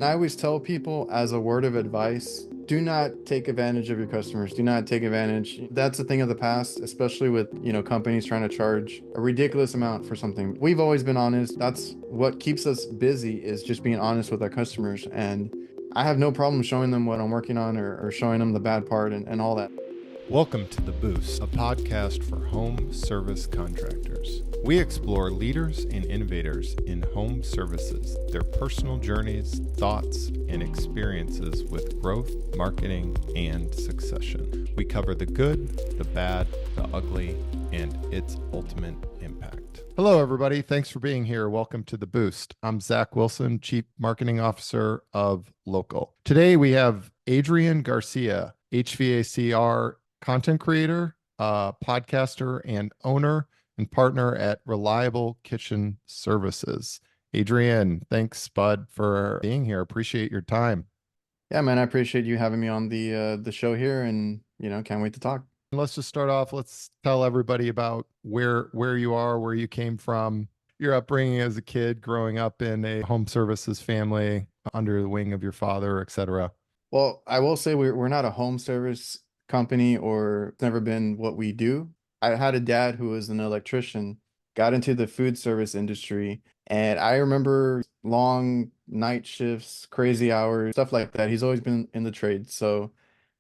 And I always tell people as a word of advice, do not take advantage of your customers. Do not take advantage. That's a thing of the past, especially with, companies trying to charge a ridiculous amount for something. We've always been honest. That's what keeps us busy is just being honest with our customers. And I have no problem showing them what I'm working on or showing them the bad part and all that. Welcome to The Boost, a podcast for home service contractors. We explore leaders and innovators in home services, their personal journeys, thoughts, and experiences with growth, marketing, and succession. We cover the good, the bad, the ugly, and its ultimate impact. Hello, everybody. Thanks for being here. Welcome to The Boost. I'm Zach Wilson, Chief Marketing Officer of Local. Today, we have Adrian Garcia, HVACR content creator, podcaster, and owner and partner at Reliable Kitchen Services. Adrian, thanks, bud, for being here. Appreciate your time. Yeah, man, I appreciate you having me on the show here, and can't wait to talk. Let's just start off. Let's tell everybody about where you are, where you came from, your upbringing as a kid, growing up in a home services family under the wing of your father, etc. Well, I will say we're not a home service company, or it's never been what we do. I had a dad who was an electrician, got into the food service industry, and I remember long night shifts, crazy hours, stuff like that. He's always been in the trade. So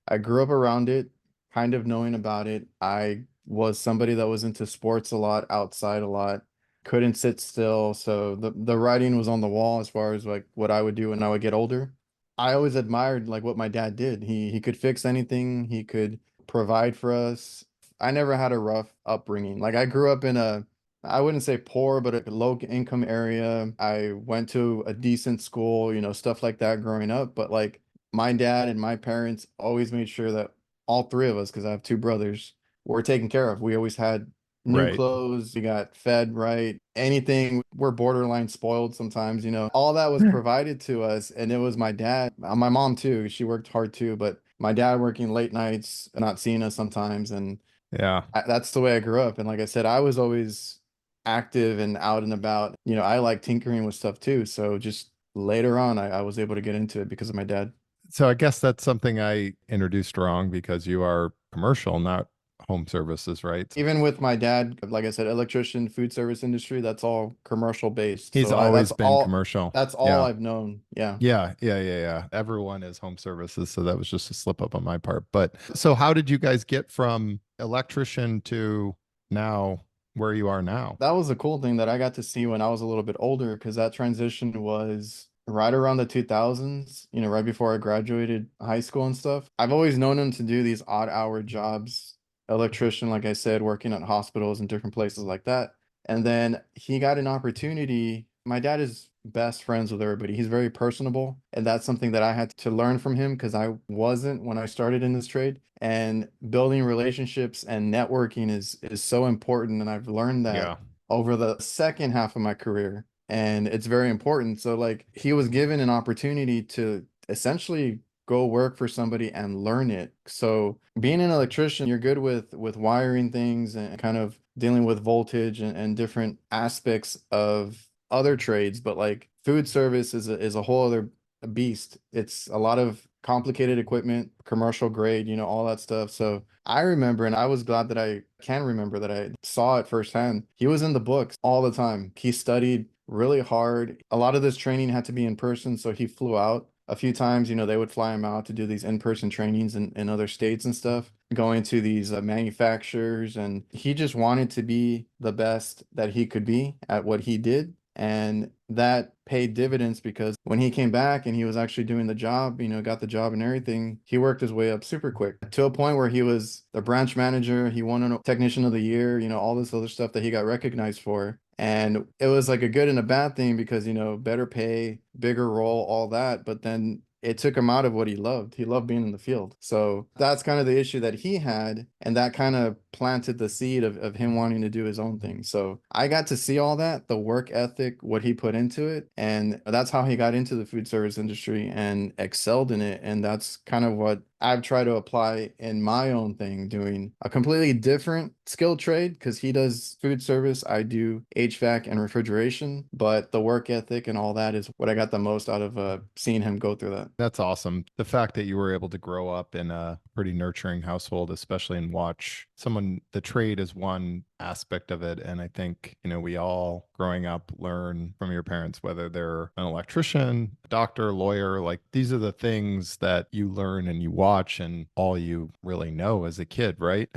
I grew up around it, kind of knowing about it. I was somebody that was into sports a lot, outside a lot, couldn't sit still. So the writing was on the wall as far as like what I would do when I would get older. I always admired like what my dad did. He could fix anything. He could provide for us. I never had a rough upbringing. Like I grew up in I wouldn't say poor, but a low income area. I went to a decent school, stuff like that growing up. But like my dad and my parents always made sure that all three of us, because I have two brothers, were taken care of. We always had new Right. clothes, we got fed right, anything. We're borderline spoiled sometimes, all that was provided to us. And it was my dad, my mom too. She worked hard too, but my dad working late nights, not seeing us sometimes. And Yeah. that's the way I grew up. And like I said, I was always active and out and about. I like tinkering with stuff too. So just later on, I was able to get into it because of my dad. So I guess that's something I introduced wrong because you are commercial, not home services, right? Even with my dad, like I said, electrician, food service industry, that's all commercial based. He's So always been commercial. that's all Yeah. I've known. Yeah. Yeah. Everyone is home services. So that was just a slip up on my part. But so how did you guys get from electrician to now where you are now? That was a cool thing that I got to see when I was a little bit older, because that transition was right around the 2000s, right before I graduated high school and stuff. I've always known him to do these odd hour jobs, electrician, like I said, working at hospitals and different places like that. And then he got an opportunity. My dad is best friends with everybody. He's very personable, and that's something that I had to learn from him because I wasn't when I started in this trade. And building relationships and networking is so important, and I've learned that Yeah. over the second half of my career, and it's very important. So like he was given an opportunity to essentially go work for somebody and learn it. So being an electrician, you're good with wiring things and kind of dealing with voltage and different aspects of other trades, but like food service is a whole other beast. It's a lot of complicated equipment, commercial grade, all that stuff. So I remember, and I was glad that I can remember that I saw it firsthand. He was in the books all the time. He studied really hard. A lot of this training had to be in person, so he flew out a few times. They would fly him out to do these in-person trainings in other states and stuff, going to these manufacturers, and he just wanted to be the best that he could be at what he did. And that paid dividends because when he came back and he was actually doing the job, got the job and everything, he worked his way up super quick to a point where he was the branch manager. He won a technician of the year, all this other stuff that he got recognized for. And it was like a good and a bad thing because, better pay, bigger role, all that. But then it took him out of what he loved. He loved being in the field. So that's kind of the issue that he had. And that kind of planted the seed of him wanting to do his own thing. So I got to see all that, the work ethic, what he put into it. And that's how he got into the food service industry and excelled in it. And that's kind of what I've tried to apply in my own thing, doing a completely different skill trade because he does food service. I do HVAC and refrigeration, but the work ethic and all that is what I got the most out of seeing him go through that. That's awesome. The fact that you were able to grow up in a pretty nurturing household, especially and watch someone, the trade is one aspect of it. And I think, we all growing up learn from your parents, whether they're an electrician, doctor, lawyer, like these are the things that you learn and you watch and all you really know as a kid, right?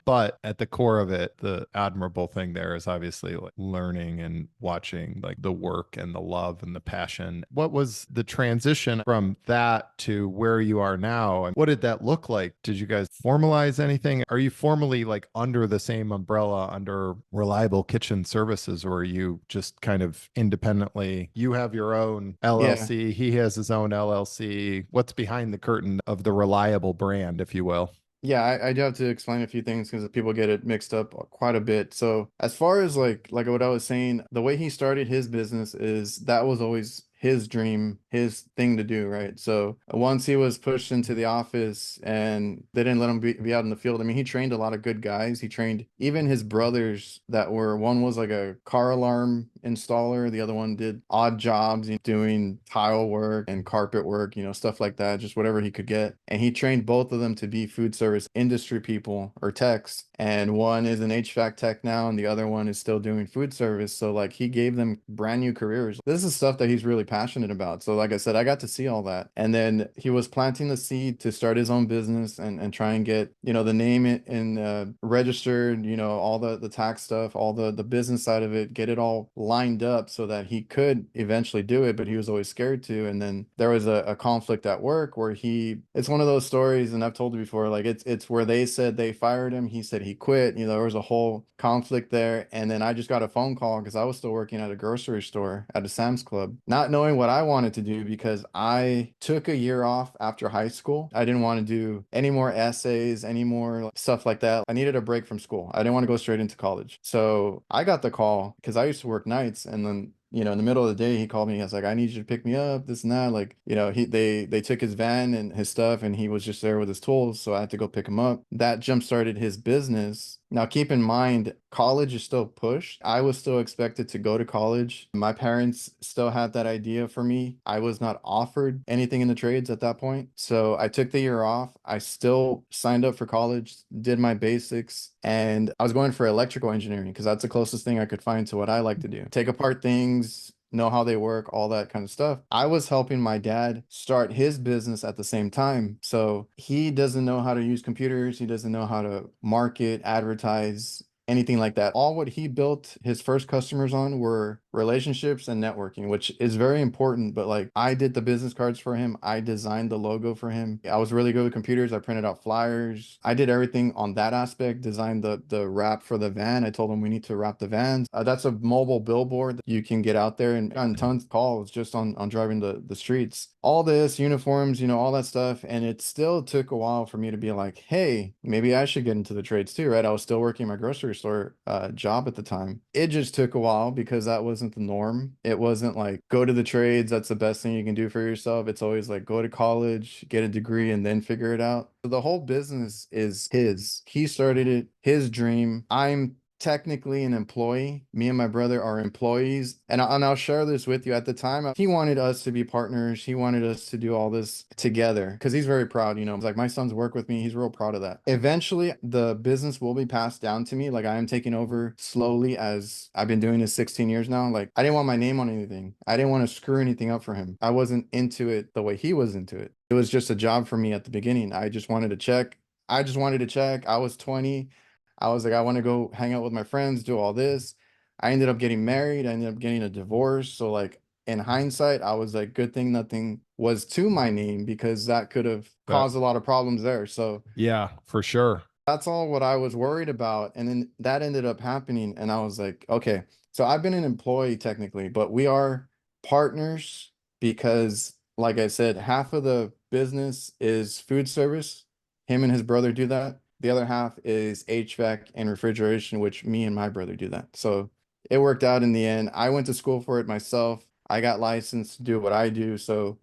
But at the core of it, the admirable thing there is obviously like learning and watching like the work and the love and the passion. What was the transition from that to where you are now? And what did that look like? Did you guys formalize anything? Are you formally like under the same umbrella under Reliable Kitchen Services, or are you just kind of independently? You have your own Yeah. LLC, he has his own LLC. What's behind the curtain of the Reliable brand, if you will? Yeah, I do have to explain a few things because people get it mixed up quite a bit. So as far as like what I was saying, the way he started his business is that was always his dream, his thing to do, right? So once he was pushed into the office and they didn't let him be out in the field. I mean, he trained a lot of good guys. He trained even his brothers that were, one was like a car alarm installer, the other one did odd jobs, doing tile work and carpet work, stuff like that, just whatever he could get. And he trained both of them to be food service industry people or techs. And one is an HVAC tech now, and the other one is still doing food service. So like he gave them brand new careers. This is stuff that he's really passionate about. So like I said, I got to see all that. And then he was planting the seed to start his own business and try and get, the name it and registered, all the tax stuff, all the business side of it, get it all lined up so that he could eventually do it, but he was always scared to. And then there was a conflict at work where it's one of those stories, and I've told you before, like it's where they said they fired him. He said he quit. There was a whole conflict there. And then I just got a phone call because I was still working at a grocery store at a Sam's Club, not knowing what I wanted to do because I took a year off after high school. I didn't want to do any more essays, any more stuff like that. I needed a break from school. I didn't want to go straight into college. So I got the call because I used to work nights, and then in the middle of the day, he called me. He was like, "I need you to pick me up, this and that." Like, they took his van and his stuff, and he was just there with his tools. So I had to go pick him up. That jump started his business. Now, keep in mind, college is still pushed. I was still expected to go to college. My parents still had that idea for me. I was not offered anything in the trades at that point. So I took the year off. I still signed up for college, did my basics, and I was going for electrical engineering because that's the closest thing I could find to what I like to do. Take apart things, know how they work, all that kind of stuff. I was helping my dad start his business at the same time. So he doesn't know how to use computers. He doesn't know how to market, advertise, anything like that. All what he built his first customers on were relationships and networking, which is very important. But like I did the business cards for him, I designed the logo for him. I was really good with computers. I printed out flyers. I did everything on that aspect, designed the wrap for the van. I told him we need to wrap the vans. That's a mobile billboard that you can get out there, and gotten tons of calls just on driving the streets. All this, uniforms, all that stuff. And it still took a while for me to be like, hey, maybe I should get into the trades too, right? I was still working my grocery store job at the time. It just took a while because that wasn't the norm. It wasn't like go to the trades, that's the best thing you can do for yourself. It's always like go to college, get a degree, and then figure it out. So the whole business is his. He started it, his dream. I'm technically an employee. Me and my brother are employees. And I'll share this with you. At the time, he wanted us to be partners. He wanted us to do all this together because he's very proud. It's like my sons work with me. He's real proud of that. Eventually, the business will be passed down to me. Like I am taking over slowly as I've been doing this 16 years now. Like I didn't want my name on anything. I didn't want to screw anything up for him. I wasn't into it the way he was into it. It was just a job for me at the beginning. I just wanted to check. I just wanted to check. I was 20. I was like, I want to go hang out with my friends, do all this. I ended up getting married. I ended up getting a divorce. So, like, in hindsight, I was like, good thing nothing was to my name because that could have That, caused a lot of problems there. So, yeah, for sure. that's all what I was worried about. And then that ended up happening. And I was like, okay, so I've been an employee technically, but we are partners because, like I said, half of the business is food service. Him and his brother do that. The other half is HVAC and refrigeration, which me and my brother do that. So it worked out in the end. I went to school for it myself. I got licensed to do what I do. So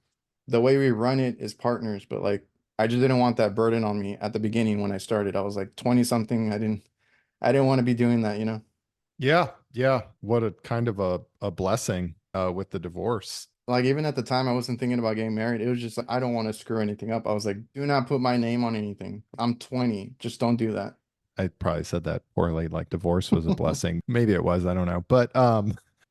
the way we run it is partners, but like I just didn't want that burden on me at the beginning when I started. I was like 20 something. I didn't want to be doing that, you know? Yeah, yeah. What a kind of a blessing with the divorce. Like even at the time I wasn't thinking about getting married. It was just like I don't want to screw anything up. I was like, do not put my name on anything. I'm 20. Just don't do that. I probably said that poorly, like divorce was a blessing. Maybe it was, I don't know. But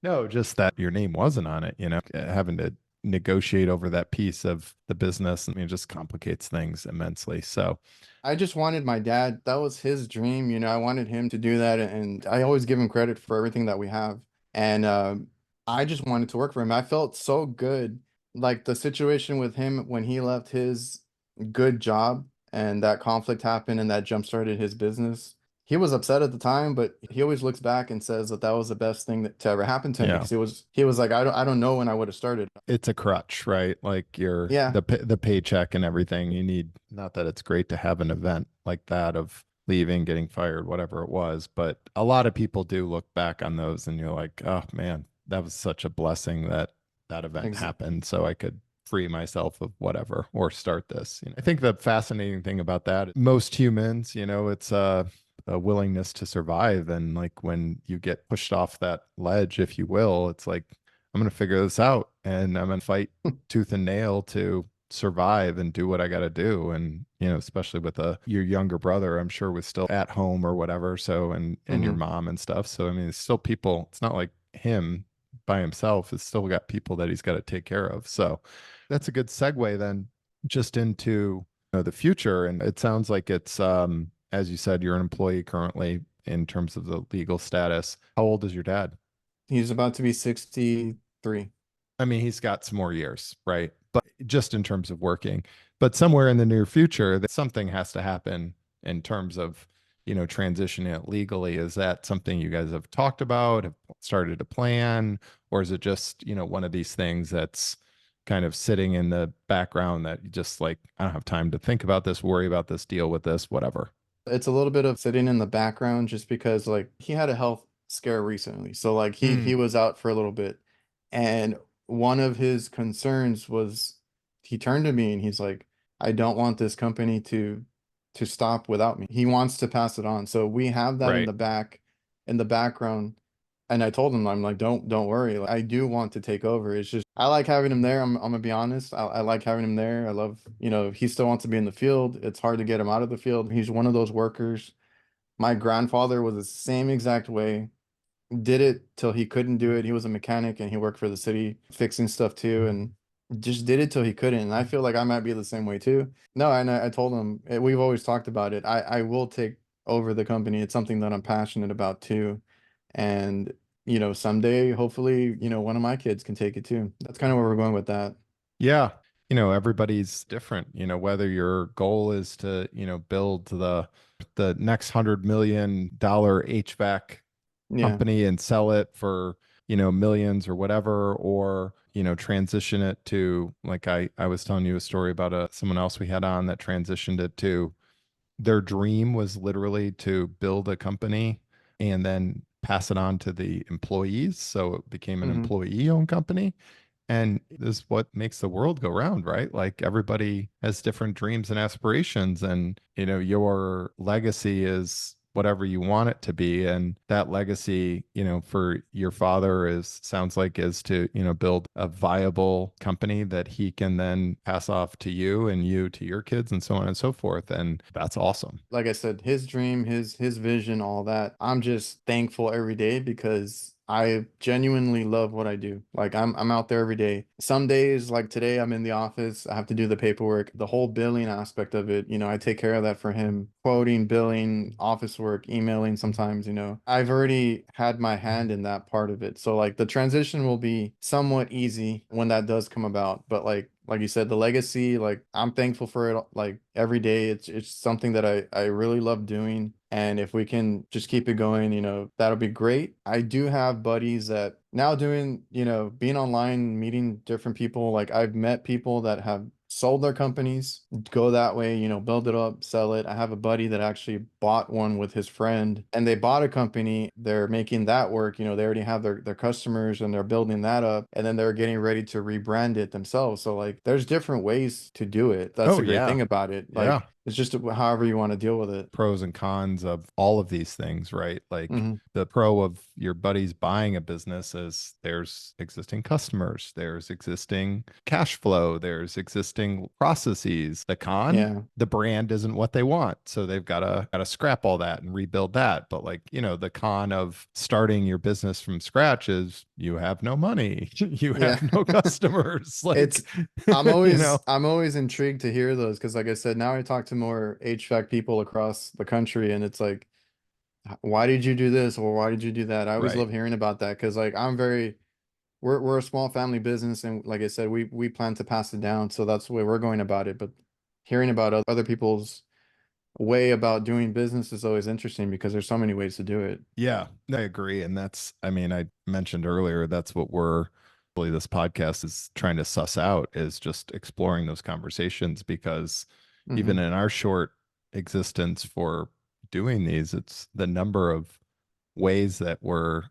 no, just that your name wasn't on it, having to negotiate over that piece of the business, I mean, it just complicates things immensely. So, I just wanted my dad. That was his dream, you know. I wanted him to do that, and I always give him credit for everything that we have. And I just wanted to work for him. I felt so good. Like the situation with him when he left his good job and that conflict happened and that jump started his business. He was upset at the time, but he always looks back and says that that was the best thing that to ever happen to him yeah, because he was like I don't know when I would have started. it's a crutch, right? Like your Yeah, the paycheck and everything. You need, not that it's great to have an event like that of leaving, getting fired, whatever it was, but a lot of people do look back on those and you're like, oh man, that was such a blessing that that event ex happened so I could free myself of whatever or start this. I think the fascinating thing about that, most humans, it's a willingness to survive. And like when you get pushed off that ledge, if you will, it's like, I'm going to figure this out and I'm going to fight tooth and nail to survive and do what I got to do. And, especially with your younger brother, I'm sure was still at home or whatever. So, and your hmm mom and stuff. So, I mean, it's still people, it's not like him by himself. It's still got people that he's got to take care of. So that's a good segue then just into, the future. And it sounds like it's, as you said, you're an employee currently in terms of the legal status. How old is your dad? He's about to be 63. I mean, he's got some more years, right? But just in terms of working, but somewhere in the near future, that something has to happen in terms of, transitioning it legally. Is that something you guys have talked about, have started to plan, or is it just, one of these things that's kind of sitting in the background that you just like, I don't have time to think about this, worry about this, deal with this, whatever. It's a little bit of sitting in the background just because like he had a health scare recently. So like he Mm, was out for a little bit. And one of his concerns was he turned to me and he's like, I don't want this company to stop without me. He wants to pass it on. So we have that right. in the background. And I told him, I'm like, don't worry. Like, I do want to take over. It's just I like having him there. I'm gonna be honest. I like having him there. I love, he still wants to be in the field. It's hard to get him out of the field. He's one of those workers. My grandfather was the same exact way. Did it till he couldn't do it. He was a mechanic and he worked for the city fixing stuff too, and just did it till he couldn't. And I feel like I might be the same way too. No, and I told him we've always talked about it. I will take over the company. It's something that I'm passionate about too. And someday, hopefully, one of my kids can take it too. That's kind of where we're going with that. Yeah. Everybody's different, whether your goal is to, build the next $100 million HVAC Yeah. company and sell it for, millions or whatever, or, transition it to, like I was telling you a story about someone else we had on that transitioned it to, their dream was literally to build a company and then pass it on to the employees. So it became an hmm employee owned company. And this is what makes the world go round, right? Like everybody has different dreams and aspirations, and your legacy is whatever you want it to be. And that legacy, for your father is sounds like is to, build a viable company that he can then pass off to you and you to your kids and so on and so forth. And that's awesome. Like I said, his dream, his vision, all that. I'm just thankful every day because I genuinely love what I do. Like I'm out there every day. Some days, like today, I'm in the office. I have to do the paperwork, the whole billing aspect of it. I take care of that for him. Quoting, billing, office work, emailing sometimes, I've already had my hand in that part of it. So like the transition will be somewhat easy when that does come about. But like you said, the legacy, like I'm thankful for it like every day. It's something that I really love doing. And if we can just keep it going, that'll be great. I do have buddies that now doing, being online, meeting different people. Like I've met people that have sold their companies, go that way, build it up, sell it. I have a buddy that actually bought one with his friend and they bought a company. They're making that work. They already have their customers and they're building that up and then they're getting ready to rebrand it themselves. So like there's different ways to do it. That's Oh the great yeah. thing about it. Yeah. Like it's just however you want to deal with it. Pros and cons of all of these things, right? Like Hmm. the pro of your buddies buying a business is there's existing customers, there's existing cash flow, there's existing processes. The con, Yeah. the brand isn't what they want. So they've gotta scrap all that and rebuild that. But like, the con of starting your business from scratch is you have no money, you Yeah. have no customers. It's Like, I'm you know, always I'm always intrigued to hear those because like I said, now I talk to more HVAC people across the country and it's like, why did you do this or why did you do that? I always right. love hearing about that because like we're a small family business and like I said, we plan to pass it down. So that's the way we're going about it. But hearing about other people's way about doing business is always interesting because there's so many ways to do it. Yeah, I agree. And I mean, I mentioned earlier, that's what really this podcast is trying to suss out is just exploring those conversations because even Hmm. in our short existence for doing these, it's the number of ways that we're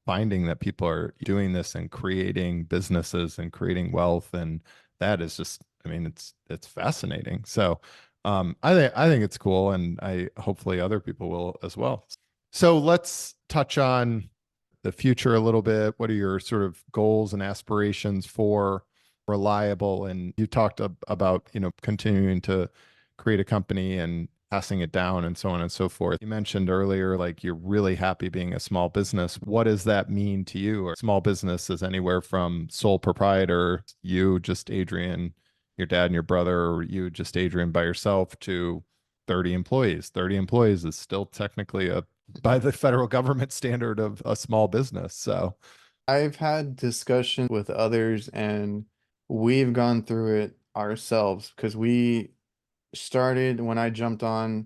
finding that people are doing this and creating businesses and creating wealth. And that is just, I mean, it's fascinating. So I think it's cool and I hopefully other people will as well. So let's touch on the future a little bit. What are your sort of goals and aspirations for Reliable? And you talked about, continuing to create a company and passing it down and so on and so forth. You mentioned earlier, like you're really happy being a small business. What does that mean to you? Or small business is anywhere from sole proprietor, you, just Adrian, your dad and your brother, or you, just Adrian by yourself, to 30 employees. 30 employees is still technically by the federal government standard of a small business. So, I've had discussions with others and we've gone through it ourselves because we started when I jumped on,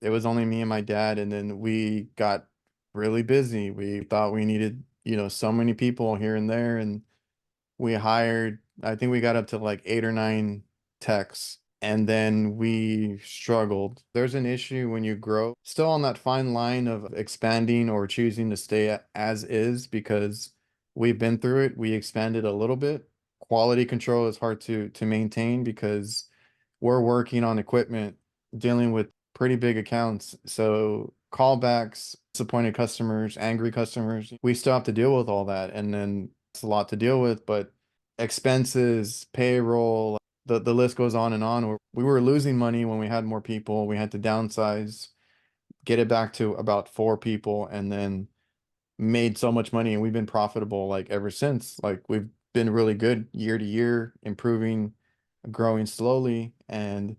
it was only me and my dad, and then we got really busy. We thought we needed, so many people here and there, and we hired, I think we got up to like 8 or 9 techs, and then we struggled. There's an issue when you grow, still on that fine line of expanding or choosing to stay as is because we've been through it. We expanded a little bit. Quality control is hard to maintain because we're working on equipment, dealing with pretty big accounts. So callbacks, disappointed customers, angry customers, we still have to deal with all that. And then it's a lot to deal with, but expenses, payroll, the list goes on and on. We were losing money when we had more people. We had to downsize, get it back to about 4 people, and then made so much money. And we've been profitable like ever since. Like we've been really good year to year, improving, growing slowly. And,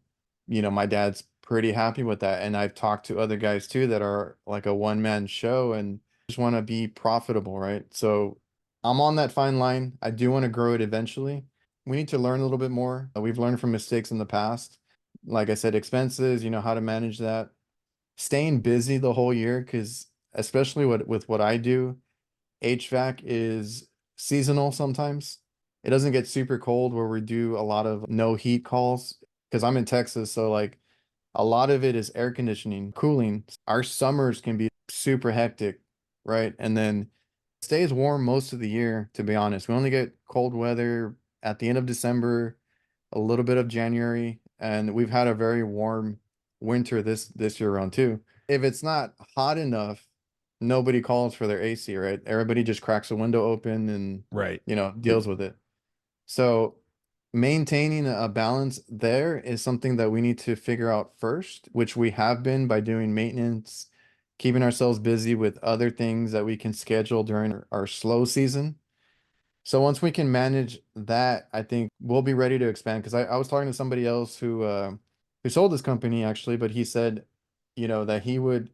my dad's pretty happy with that. And I've talked to other guys too that are like a one-man show and just want to be profitable, right? So I'm on that fine line. I do want to grow it eventually. We need to learn a little bit more. We've learned from mistakes in the past. Like I said, expenses, how to manage that. Staying busy the whole year, because especially with what I do, HVAC is seasonal sometimes. It doesn't get super cold where we do a lot of no heat calls because I'm in Texas, so like a lot of it is air conditioning, cooling. Our summers can be super hectic, right? And then it stays warm most of the year, to be honest. We only get cold weather at the end of December, a little bit of January, and we've had a very warm winter this year around too. If it's not hot enough, nobody calls for their AC, right? Everybody just cracks a window open and right. deals with it. So maintaining a balance there is something that we need to figure out first, which we have been by doing maintenance, keeping ourselves busy with other things that we can schedule during our slow season. So once we can manage that, I think we'll be ready to expand. Because I was talking to somebody else who sold his company actually, but he said, that he would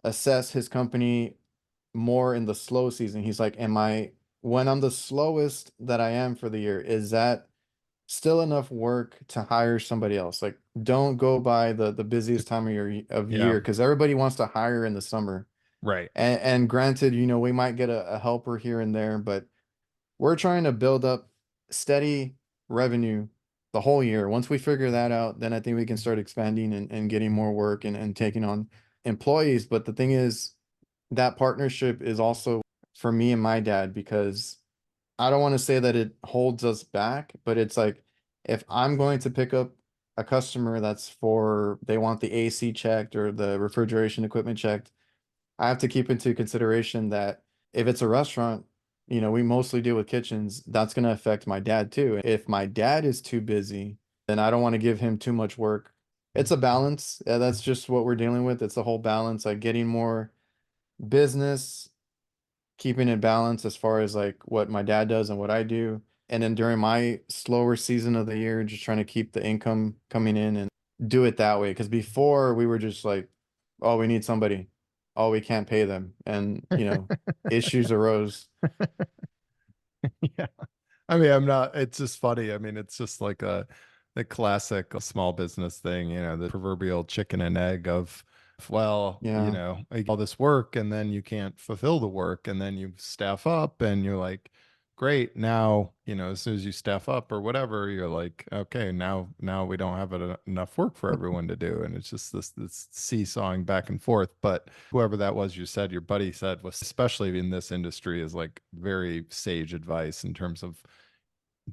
assess his company more in the slow season. He's like, am I when I'm the slowest that I am for the year, is that still enough work to hire somebody else? Like, don't go by the busiest time of Yeah. year because everybody wants to hire in the summer. Right. And granted, we might get a helper here and there, but we're trying to build up steady revenue the whole year. Once we figure that out, then I think we can start expanding and getting more work and taking on employees. But the thing is, that partnership is also for me and my dad because I don't want to say that it holds us back, but it's like if I'm going to pick up a customer that's for they want the AC checked or the refrigeration equipment checked, I have to keep into consideration that if it's a restaurant, we mostly deal with kitchens, that's going to affect my dad too. If my dad is too busy, then I don't want to give him too much work. It's a balance. That's just what we're dealing with. It's a whole balance, like getting more business, keeping it balanced as far as like what my dad does and what I do. And then during my slower season of the year, just trying to keep the income coming in and do it that way. Because before we were just like, oh, we need somebody. Oh, we can't pay them. And, issues arose. Yeah. I mean, I'm not, it's just funny. I mean, it's just like the classic small business thing, the proverbial chicken and egg of, well, Yeah. I get all this work and then you can't fulfill the work and then you staff up and you're like, great. Now, as soon as you staff up or whatever, you're like, okay, now we don't have enough work for everyone to do. And it's just this seesawing back and forth. But whoever that was, your buddy said was, especially in this industry, is like very sage advice in terms of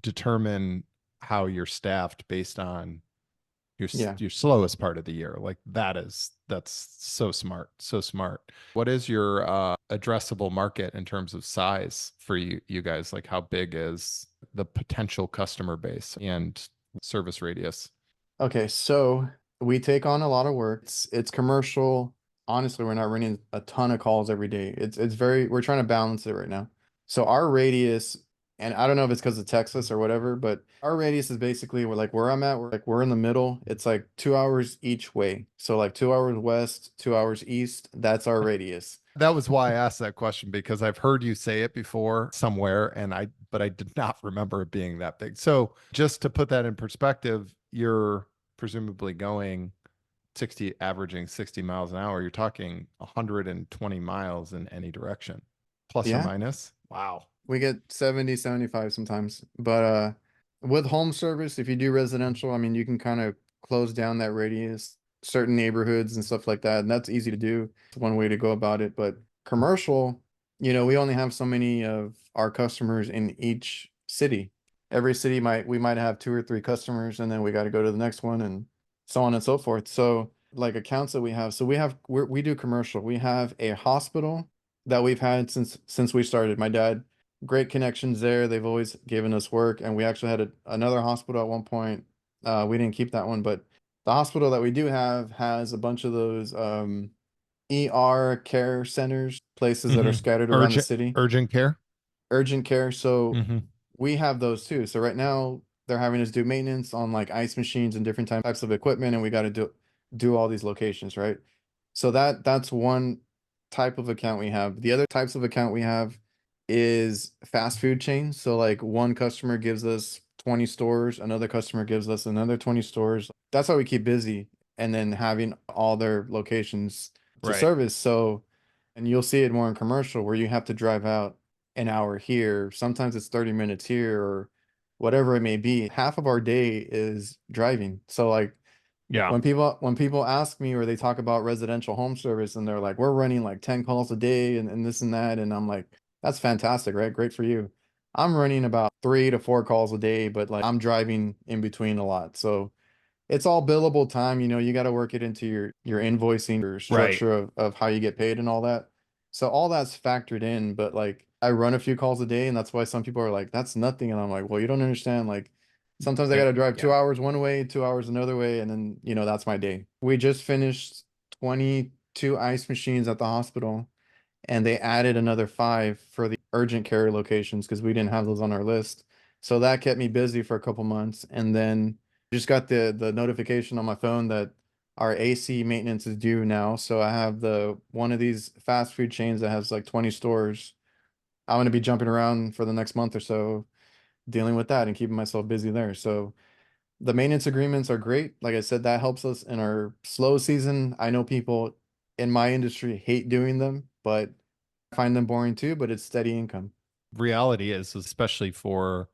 determine how you're staffed based on Yeah. your slowest part of the year. Like that's so smart, so smart. What is your addressable market in terms of size for you guys? Like how big is the potential customer base and service radius? Okay, so we take on a lot of work. It's commercial. Honestly, we're not running a ton of calls every day. It's very we're trying to balance it right now. So our radius, and I don't know if it's because of Texas or whatever, but our radius is basically we're like where I'm at, we're in the middle. It's like 2 hours each way. So like 2 hours west, 2 hours east. That's our radius. That was why I asked that question because I've heard you say it before somewhere but I did not remember it being that big. So just to put that in perspective, you're presumably going averaging 60 miles an hour. You're talking 120 miles in any direction, plus or Yeah. minus. Wow. We get 70, 75 sometimes. But with home service, if you do residential, I mean, you can kind of close down that radius, certain neighborhoods and stuff like that. And that's easy to do. It's one way to go about it. But commercial, we only have so many of our customers in each city. Every city we might have two or three customers, and then we got to go to the next one and so on and so forth. So like accounts that we have, so we do commercial. We have a hospital that we've had since we started. My dad great connections there. They've always given us work, and we actually had another hospital at one point. We didn't keep that one, but the hospital that we do have has a bunch of those ER care centers, places that are Hmm. scattered around the Urgent, city, urgent care. urgent care. So Hmm. we have those too. So right now they're having us do maintenance on like ice machines and different types of equipment, and we got to do all these locations, right? So that's one type of account we have. The other types of account we have is fast food chains. So like one customer gives us 20 stores, another customer gives us another 20 stores. That's how we keep busy and then having all their locations to Right. service. So, and you'll see it more in commercial where you have to drive out an hour here. Sometimes it's 30 minutes here or whatever it may be. Half of our day is driving. So like Yeah. when people ask me or they talk about residential home service and they're like, we're running like 10 calls a day and this and that, and I'm like, that's fantastic, right? Great for you. I'm running about 3 to 4 calls a day, but like I'm driving in between a lot. So it's all billable time, you got to work it into your invoicing, your Right. structure of how you get paid and all that. So all that's factored in, but like I run a few calls a day, and that's why some people are like, that's nothing. And I'm like, well, you don't understand. Like sometimes I got to drive Yeah. 2 hours one way, 2 hours another way, and then that's my day. We just finished 22 ice machines at the hospital, and they added another five for the urgent care locations because we didn't have those on our list. So that kept me busy for a couple months, and then just got the notification on my phone that our AC maintenance is due now. So I have the one of these fast food chains that has like 20 stores. I'm gonna be jumping around for the next month or so, dealing with that and keeping myself busy there. So the maintenance agreements are great. Like I said, that helps us in our slow season. I know people in my industry hate doing them, but I find them boring too, but it's steady income. Reality is, especially for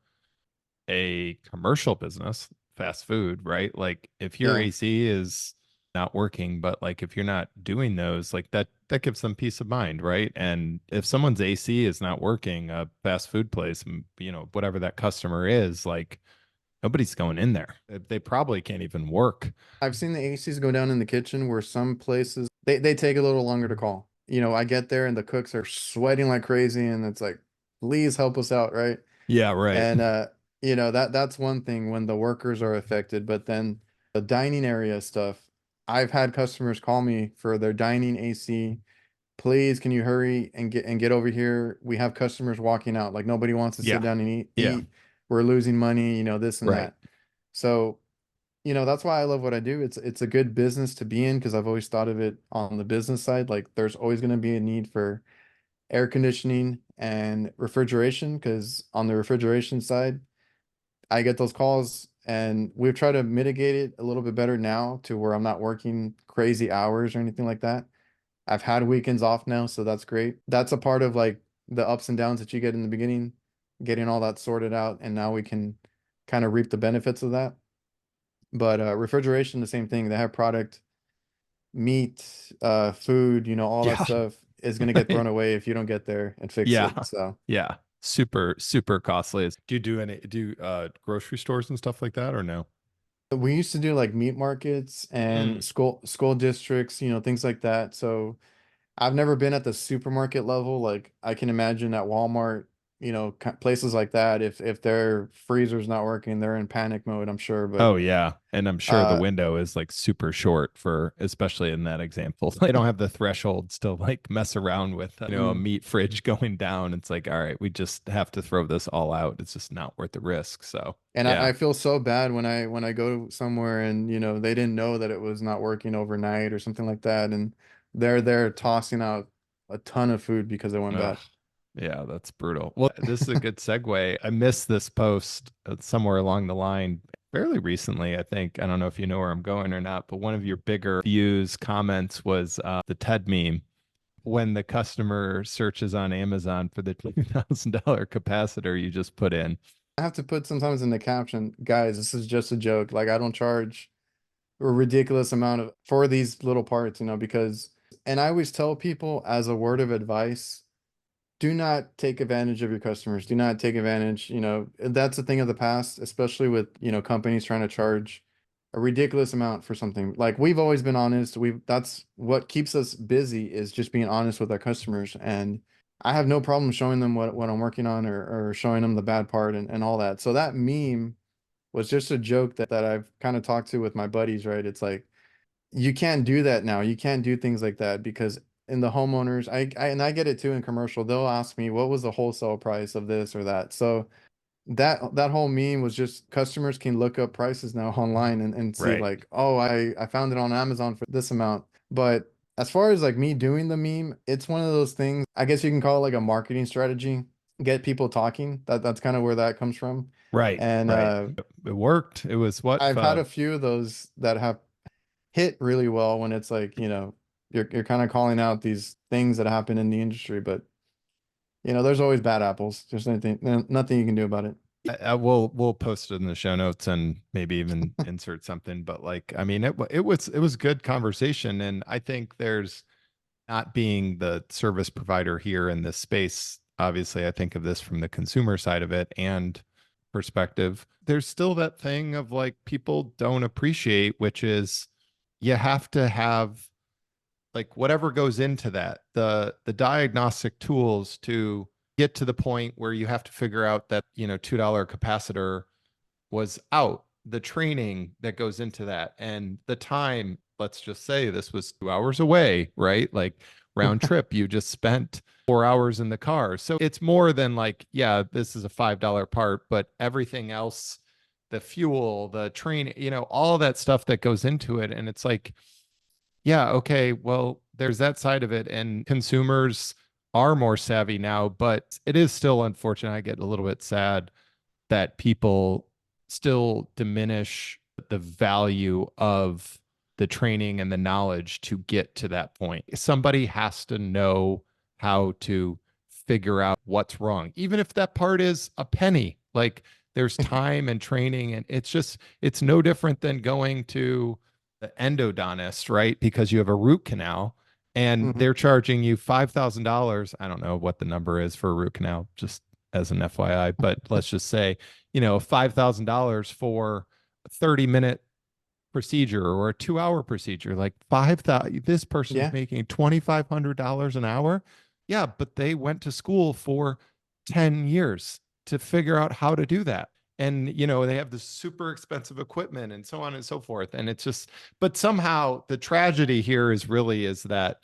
a commercial business, fast food, right? Like if your Yeah. AC is not working, but like if you're not doing those, like that gives them peace of mind, right? And if someone's AC is not working, a fast food place, whatever that customer is, like nobody's going in there. They probably can't even work. I've seen the ACs go down in the kitchen where some places they take a little longer to call. I get there and the cooks are sweating like crazy and it's like, please help us out, right? Yeah, right. And that's one thing when the workers are affected, but then the dining area stuff, I've had customers call me for their dining AC. Please, can you hurry and get over here? We have customers walking out. Like nobody wants to sit Yeah. down and Yeah. eat. We're losing money, this and Right. that. So, that's why I love what I do. It's a good business to be in because I've always thought of it on the business side. Like there's always going to be a need for air conditioning and refrigeration because on the refrigeration side, I get those calls and we've tried to mitigate it a little bit better now to where I'm not working crazy hours or anything like that. I've had weekends off now, so that's great. That's a part of like the ups and downs that you get in the beginning, getting all that sorted out, and now we can kind of reap the benefits of that. But refrigeration, the same thing. They have product, meat, food, all that Yeah. stuff is gonna get thrown away if you don't get there and fix Yeah. it. So Yeah. Super, super costly. Do you do grocery stores and stuff like that or no? we used to do like meat markets and Mm. school districts, things like that. So I've never been at the supermarket level. Like I can imagine at Walmart, places like that. If their freezer's not working, they're in panic mode, I'm sure. But Oh yeah. And I'm sure the uh, window is like super short for, especially in that example. They don't have the thresholds to like mess around with, a mm. meat fridge going down. It's like, all right, we just have to throw this all out. It's just not worth the risk. So And yeah. I feel so bad when I go somewhere and they didn't know that it was not working overnight or something like that, and they're tossing out a ton of food because it went Ugh. bad. Yeah, that's brutal. Well, this is a good segue. I missed this post somewhere along the line fairly recently, I think. I don't know if you know where I'm going or not, but one of your bigger views comments was the TED meme when the customer searches on Amazon for the $2,000 capacitor you just put in. I have to put sometimes in the caption, guys, this is just a joke. Like I don't charge a ridiculous amount of for these little parts, because and I always tell people as a word of advice, do not take advantage of your customers. Do not take advantage, that's a thing of the past, especially with, companies trying to charge a ridiculous amount for something. Like we've always been honest. That's what keeps us busy is just being honest with our customers. And I have no problem showing them what I'm working on or showing them the bad part and all that. So that meme was just a joke that I've kind of talked to with my buddies, right? It's like you can't do that now. You can't do things like that because in the homeowners, and I get it too in commercial, they'll ask me what was the wholesale price of this or that. So that whole meme was just customers can look up prices now online and see Right. like, oh, I found it on Amazon for this amount. But as far as like me doing the meme, it's one of those things, I guess you can call it like a marketing strategy, get people talking. That's kind of where that comes from. Right. And Right. It worked. It was what? I've had a few of those that have hit really well when it's like, you're kind of calling out these things that happen in the industry, but there's always bad apples. There's nothing you can do about it. we'll post it in the show notes and maybe even insert something. But like, I mean, it was good conversation, and I think there's not being the service provider here in this space. Obviously, I think of this from the consumer side of it and perspective. There's still that thing of like people don't appreciate, which is you have to have like whatever goes into that, the diagnostic tools to get to the point where you have to figure out that, $2 capacitor was out, the training that goes into that, and the time. Let's just say this was 2 hours away, right? Like round trip, you just spent 4 hours in the car. So it's more than like, yeah, this is a $5 part, but everything else, the fuel, the train, all that stuff that goes into it. And it's like, yeah, okay, well, there's that side of it. And consumers are more savvy now, but it is still unfortunate. I get a little bit sad that people still diminish the value of the training and the knowledge to get to that point. Somebody has to know how to figure out what's wrong, even if that part is a penny. Like there's time and training, and it's no different than going to the endodontist, right? Because you have a root canal and Mhm. they're charging you $5,000. I don't know what the number is for a root canal, just as an FYI, but let's just say, $5,000 for a 30-minute procedure or a 2-hour procedure. Like 5,000, this person's Yeah. making $2,500 an hour. Yeah, but they went to school for 10 years to figure out how to do that. And they have this super expensive equipment and so on and so forth. And it's just, but somehow the tragedy here is that,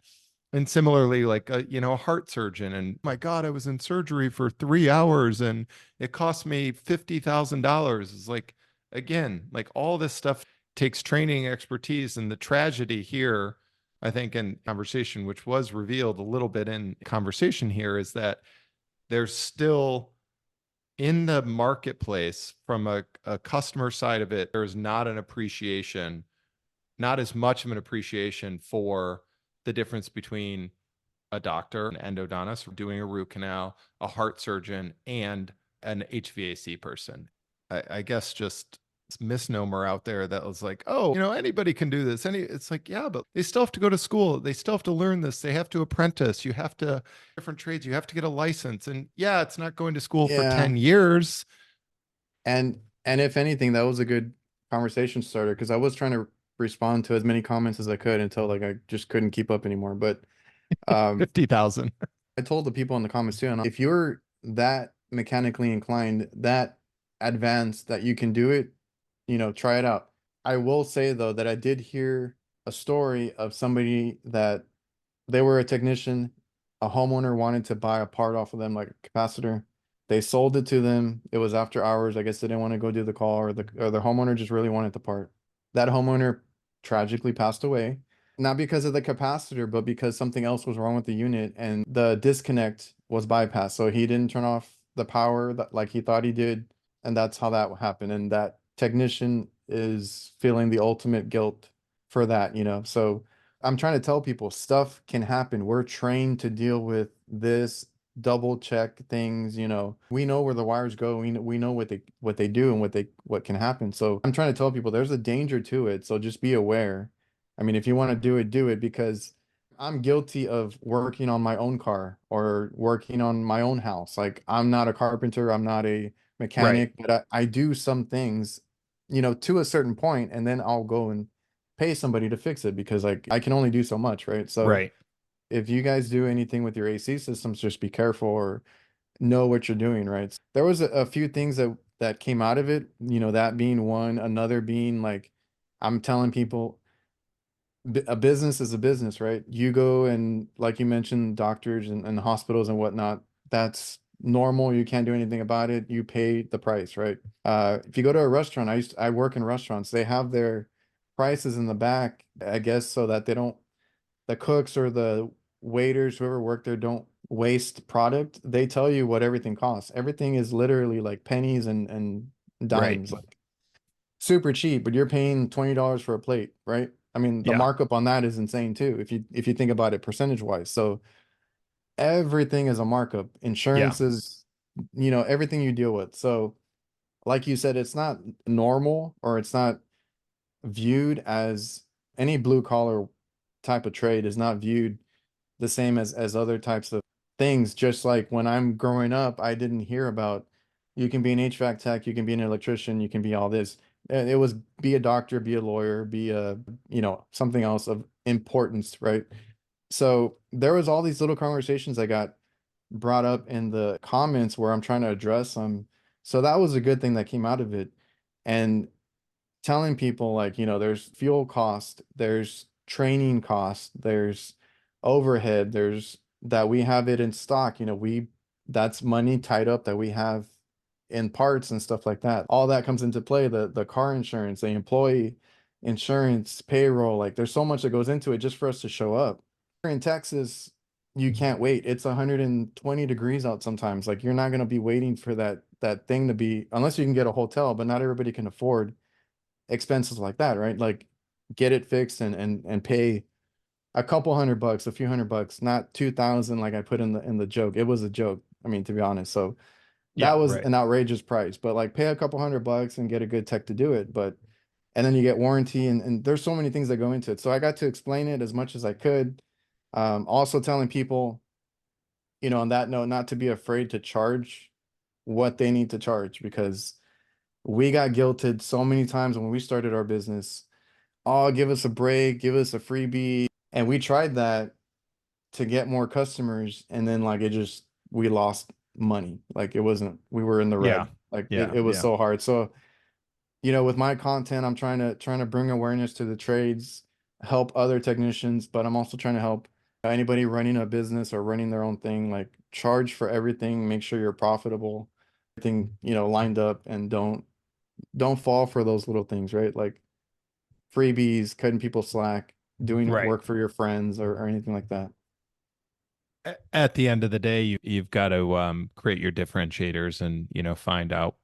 and similarly, like a heart surgeon, and my God, I was in surgery for 3 hours and it cost me $50,000. It's like, again, like all this stuff takes training, expertise. And the tragedy here, I think, in conversation, which was revealed a little bit in conversation here, is that there's still in the marketplace, from a customer side of it, there's not an appreciation, not as much of an appreciation for the difference between a doctor, an endodontist doing a root canal, a heart surgeon, and an HVAC person. I guess just misnomer out there that was like, oh, anybody can do this. It's like, yeah, but they still have to go to school. They still have to learn this. They have to apprentice. You have to different trades. You have to get a license. And yeah, it's not going to school for Yeah. 10 years. And if anything, that was a good conversation starter because I was trying to respond to as many comments as I could until like I just couldn't keep up anymore. But 50,000. I told the people in the comments too, and if you're that mechanically inclined, that advanced that you can do it, try it out. I will say though that I did hear a story of somebody that they were a technician, a homeowner wanted to buy a part off of them, like a capacitor. They sold it to them. It was after hours. I guess they didn't want to go do the call, or the homeowner just really wanted the part. That homeowner tragically passed away, not because of the capacitor, but because something else was wrong with the unit and the disconnect was bypassed. So he didn't turn off the power that like he thought he did, and that's how that happened. And that technician is feeling the ultimate guilt for that. So I'm trying to tell people stuff can happen. We're trained to deal with this, double check things, We know where the wires go. We know what they do and what can happen. So I'm trying to tell people there's a danger to it. So just be aware. I mean, if you want to do it because I'm guilty of working on my own car or working on my own house. Like I'm not a carpenter, I'm not a Right. mechanic, but I do some things, to a certain point, and then I'll go and pay somebody to fix it because like I can only do so much, right? So Right. if you guys do anything with your AC systems, just be careful or know what you're doing, right? There was a few things that came out of it, that being one, another being like I'm telling people a business is a business, right? You go and like you mentioned, doctors and hospitals and whatnot, that's normal. You can't do anything about it. You pay the price, right? If you go to a restaurant, I work in restaurants, they have their prices in the back, I guess, so that the cooks or the waiters, whoever work there, don't waste product. They tell you what everything costs. Everything is literally like pennies and Right. dimes, like super cheap, but you're paying $20 for a plate, right? I mean, the Yeah. markup on that is insane too, if you think about it percentage wise. So everything is a markup. Yeah. Insurance is, everything you deal with. So like you said, it's not normal or it's not viewed as any blue collar type of trade is not viewed the same as other types of things. Just like when I'm growing up, I didn't hear about you can be an HVAC tech, you can be an electrician, you can be all this. It was be a doctor, be a lawyer, be a, something else of importance, right? So there was all these little conversations that got brought up in the comments where I'm trying to address them. So that was a good thing that came out of it. And telling people like, there's fuel cost, there's training cost, there's overhead, there's that we have it in stock, that's money tied up that we have in parts and stuff like that. All that comes into play, the car insurance, the employee insurance, payroll, like there's so much that goes into it just for us to show up. Here in Texas, you can't wait. It's 120 degrees out sometimes. Like you're not going to be waiting for that thing to be unless you can get a hotel, but not everybody can afford expenses like that, right? Like get it fixed and pay a couple $100, a few $100, not 2,000 like I put in the joke. It was a joke. I mean, to be honest. So That Yeah, was right. an outrageous price, but like pay a couple $100 and get a good tech to do it. But and then you get warranty and there's so many things that go into it. So I got to explain it as much as I could. Also telling people, on that note, not to be afraid to charge what they need to charge because we got guilted so many times when we started our business. Oh, give us a break, give us a freebie. And we tried that to get more customers, and then like it just we lost money. Like it wasn't we were in the Yeah. red. Like it, Yeah. it was Yeah. so hard. So, with my content, I'm trying to bring awareness to the trades, help other technicians, but I'm also trying to help anybody running a business or running their own thing, like charge for everything, make sure you're profitable, everything, lined up and don't fall for those little things, right? Like freebies, cutting people slack, doing Right. work for your friends or anything like that. At the end of the day, you've got to create your differentiators and find out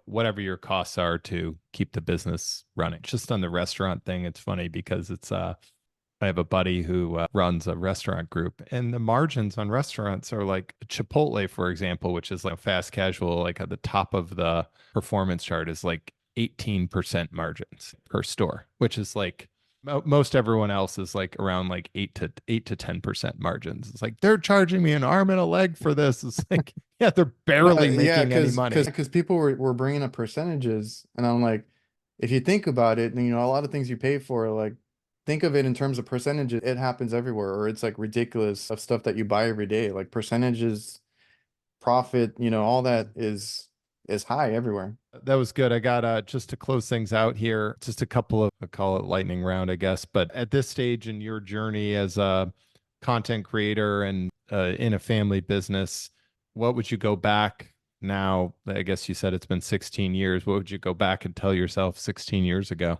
whatever your costs are to keep the business running. Just on the restaurant thing, it's funny because it's I have a buddy who runs a restaurant group, and the margins on restaurants are like Chipotle, for example, which is like fast casual, like at the top of the performance chart is like 18% margins per store, which is like most everyone else is like around like 8 to 10% margins. It's like they're charging me an arm and a leg for this. It's like, yeah, they're No, barely yeah, making any because money. because people were bringing up percentages, and I'm like, if you think about it, then, a lot of things you pay for, like, think of it in terms of percentages. It happens everywhere, or it's like ridiculous of stuff that you buy every day, like percentages, profit, all that is high everywhere. That was good. I got just to close things out here, just a couple of, I call it lightning round, I guess. But at this stage in your journey as a content creator and in a family business, what would you go back now? I guess you said it's been 16 years. What would you go back and tell yourself 16 years ago?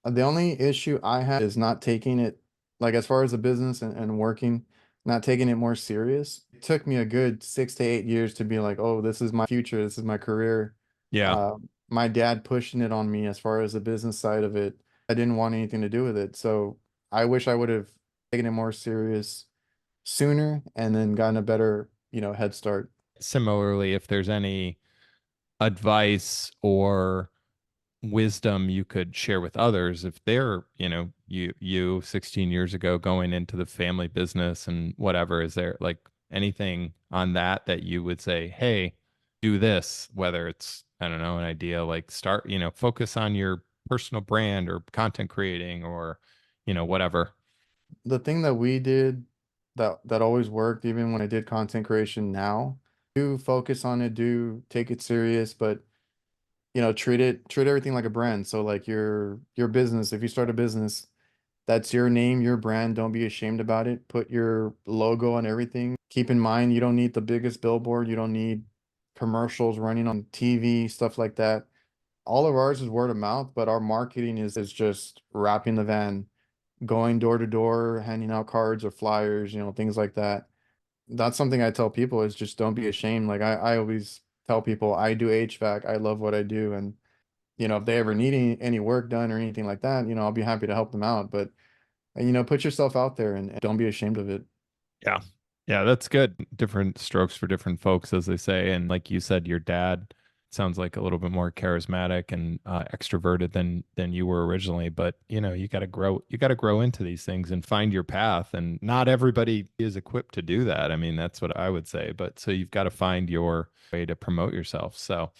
The only issue I have is not taking it, like as far as the business and working, not taking it more serious. It took me a good 6 to 8 years to be like, oh, this is my future, this is my career. Yeah, My dad pushing it on me as far as the business side of it. I didn't want anything to do with it. So I wish I would have taken it more serious sooner and then gotten a better, head start. similarly, if there's any advice or wisdom you could share with others if they're, you 16 years ago going into the family business and whatever, is there like anything on that you would say, hey, do this, whether it's, I don't know, an idea like start, focus on your personal brand or content creating or, whatever. The thing that we did that always worked, even when I did content creation now, do focus on it, do take it serious, but treat everything like a brand. So like your business, if you start a business, that's your name, your brand. Don't be ashamed about it. Put your logo on everything. Keep in mind you don't need the biggest billboard, you don't need commercials running on TV, stuff like that. All of ours is word of mouth, but our marketing is just wrapping the van, going door to door, handing out cards or flyers, things like that. That's something I tell people is just don't be ashamed. Like I always tell people I do HVAC. I love what I do. And, if they ever need any work done or anything like that, I'll be happy to help them out. But, put yourself out there and don't be ashamed of it. Yeah. Yeah, that's good. Different strokes for different folks, as they say. And like you said, your dad sounds like a little bit more charismatic and extroverted than you were originally. But you got to grow. You got to grow into these things and find your path. And not everybody is equipped to do that. I mean, that's what I would say. But so you've got to find your way to promote yourself. So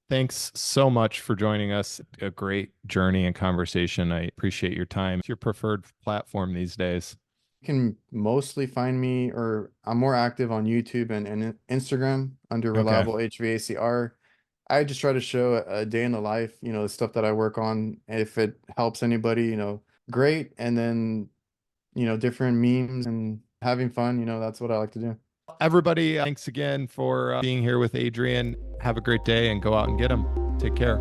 thanks so much for joining us. A great journey and conversation. I appreciate your time. It's your preferred platform these days. You can mostly find me, or I'm more active on YouTube and Instagram under Okay. Reliable HVACR. I just try to show a day in the life, the stuff that I work on. If it helps anybody, great. And then, different memes and having fun, that's what I like to do. Everybody, thanks again for being here with Adrian. Have a great day and go out and get them. Take care.